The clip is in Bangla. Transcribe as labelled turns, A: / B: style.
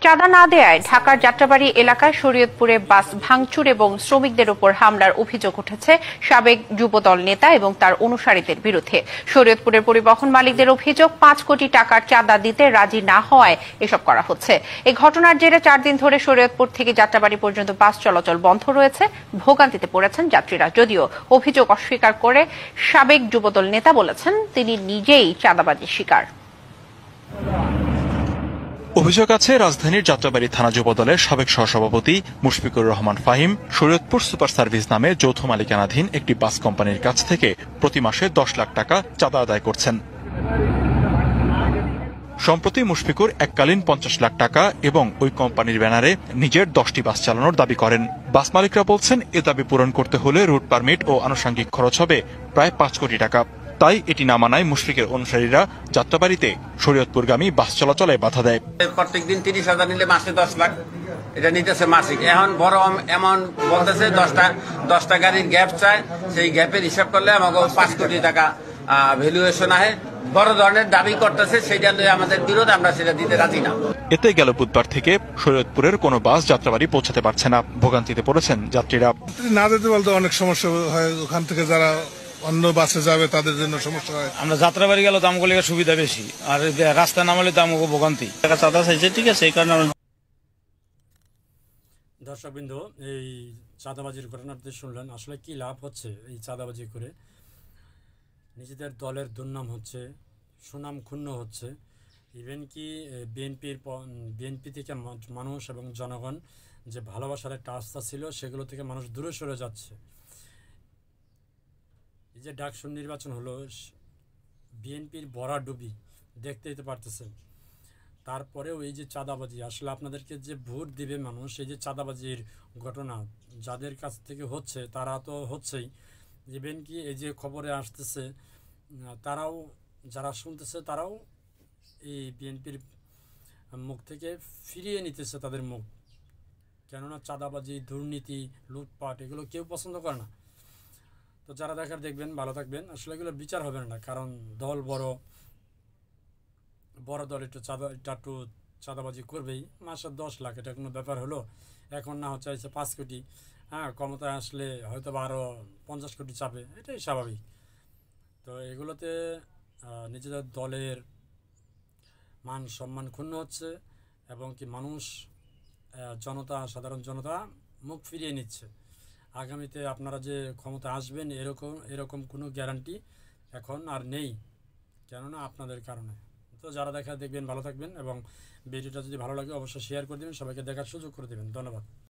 A: চাঁদা না দেয়ায় ঢাকার যাত্রাবাড়ী এলাকায় শরীয়তপুরে বাস ভাঙচুর এবং শ্রমিকদের উপর হামলার অভিযোগ উঠেছে সাবেক যুবদল নেতা এবং তার অনুসারীদের বিরুদ্ধে। শরীয়তপুরের পরিবহন মালিকদের অভিযোগ 5 কোটি টাকার চাঁদা দিতে রাজি না হওয়ায় এসব করা হচ্ছে। এই ঘটনার জেরে 4 দিন ধরে শরীয়তপুর থেকে যাত্রাবাড়ী পর্যন্ত বাস চলাচল বন্ধ রয়েছে। ভোগান্তিতে পড়েছেন যাত্রীরা। যদিও অভিযোগ অস্বীকার করে সাবেক যুবদল নেতা বলেছেন তিনি নিজেই চাঁদাবাজির শিকার।
B: অভিযোগ আছে রাজধানীর যাত্রাবাড়ী থানা যুবদলের সাবেক সহসভাপতি মুশফিকুর রহমান ফাহিম শরীয়তপুর সুপার সার্ভিস নামে যৌথ মালিকানাধীন একটি বাস কোম্পানির কাছ থেকে প্রতি মাসে 10 লাখ টাকা চাঁদা আদায় করছেন। সম্প্রতি মুশফিকুর এককালীন 50 লাখ টাকা এবং ওই কোম্পানির ব্যানারে নিজের 10টি বাস চালানোর দাবি করেন। বাস মালিকরা বলছেন এ দাবি পূরণ করতে হলে রুট পারমিট ও আনুষঙ্গিক খরচ হবে প্রায় 5 কোটি টাকা। তাই এটি না মানায় মুশফিকের অনুসারীরা যাত্রাবাড়ীতে শরীয়তপুরগামী বাস চলাচলে বাধা দেয়।
C: প্রত্যেকদিন 30,000 নিলে মাসে 10 লাখ এটা নিতেছে মাসিক। এখন বড় এমন বলতেছে 10টা গাড়ির গ্যাপ চায়, সেই গ্যাপের হিসাব করলে আমাকে 5 কোটি টাকা ভ্যালুয়েশন আহে। বড় ধরনের দাবি করতেছে, সেইটা আমাদের বিরোধ, আমরা সেটা দিতে রাজি না।
B: এতে গেল বুধবার থেকে শরীয়তপুরের কোনো বাস যাত্রাবাড়ী পৌঁছাতে পারছে না। ভোগান্তিতে পড়েছেন যাত্রীরা।
D: না যেতে বলতে অনেক সমস্যা হয়, ওখান থেকে যারা অন্য বাসে যাবে তাদের জন্য সমস্যা হয়।
E: আমরা যাত্রাবাড়ি গেলে দামগুলি সুবিধা বেশি, আর রাস্তা নামালে দাম ভোগান্তি।
F: চাঁদা চাইছে, ঠিক আছে, এই কারণে।
G: দর্শকবৃন্দ, এই চাঁদাবাজির ঘটনাটি শুনলেন। আসলে কি লাভ হচ্ছে এই চাঁদাবাজি করে? নিজেদের দলের দুর্নাম হচ্ছে, সুনাম ক্ষুণ্ণ হচ্ছে। ইভেন কি বিএনপি থেকে মানুষ এবং জনগণ যে ভালোবাসার একটা আস্থা ছিল, সেগুলো থেকে মানুষ দূরে সরে যাচ্ছে। এই যে ডাকসুর নির্বাচন হলো, বিএনপির ভরাডুবি দেখতেই তো পারতেছেন। তারপরেও এই যে চাঁদাবাজি, আসলে আপনাদেরকে যে ভোট দিবে মানুষ, এই যে চাঁদাবাজির ঘটনা যাদের কাছ থেকে হচ্ছে তারা তো হচ্ছেই। ইভেন কি এই যে খবরে আসতেছে, তারাও যারা শুনতেছে তারাও এই বিএনপির মুখ থেকে ফিরিয়ে নিতেছে তাদের মুখ। কেননা চাঁদাবাজি, দুর্নীতি, লুটপাট এগুলো কেউ পছন্দ করে না। তো যারা দেখার দেখবেন, ভালো থাকবেন। আসলে এগুলোর বিচার হবে না, কারণ দল বড় দল একটু চাঁদাবাজি করবেই। মাসে 10 লাখ এটা কোনো ব্যাপার হলো? এখন না হচ্ছে 5 কোটি, ক্ষমতায় আসলে হয়তো আরও 50 কোটি চাপে, এটাই স্বাভাবিক। তো এগুলোতে নিজেদের দলের মান সম্মান ক্ষুণ্ণ হচ্ছে এবং কি মানুষ, সাধারণ জনতা মুখ ফিরিয়ে নিচ্ছে। আগামীতে আপনারা যে ক্ষমতা আসবেন এরকম কোনো গ্যারান্টি এখন আর নেই, কেননা আপনাদের কারণে। তো যারা দেখবেন, ভালো থাকবেন এবং ভিডিওটা যদি ভালো লাগে অবশ্যই শেয়ার করে দেবেন, সবাইকে দেখার সুযোগ করে দেবেন। ধন্যবাদ।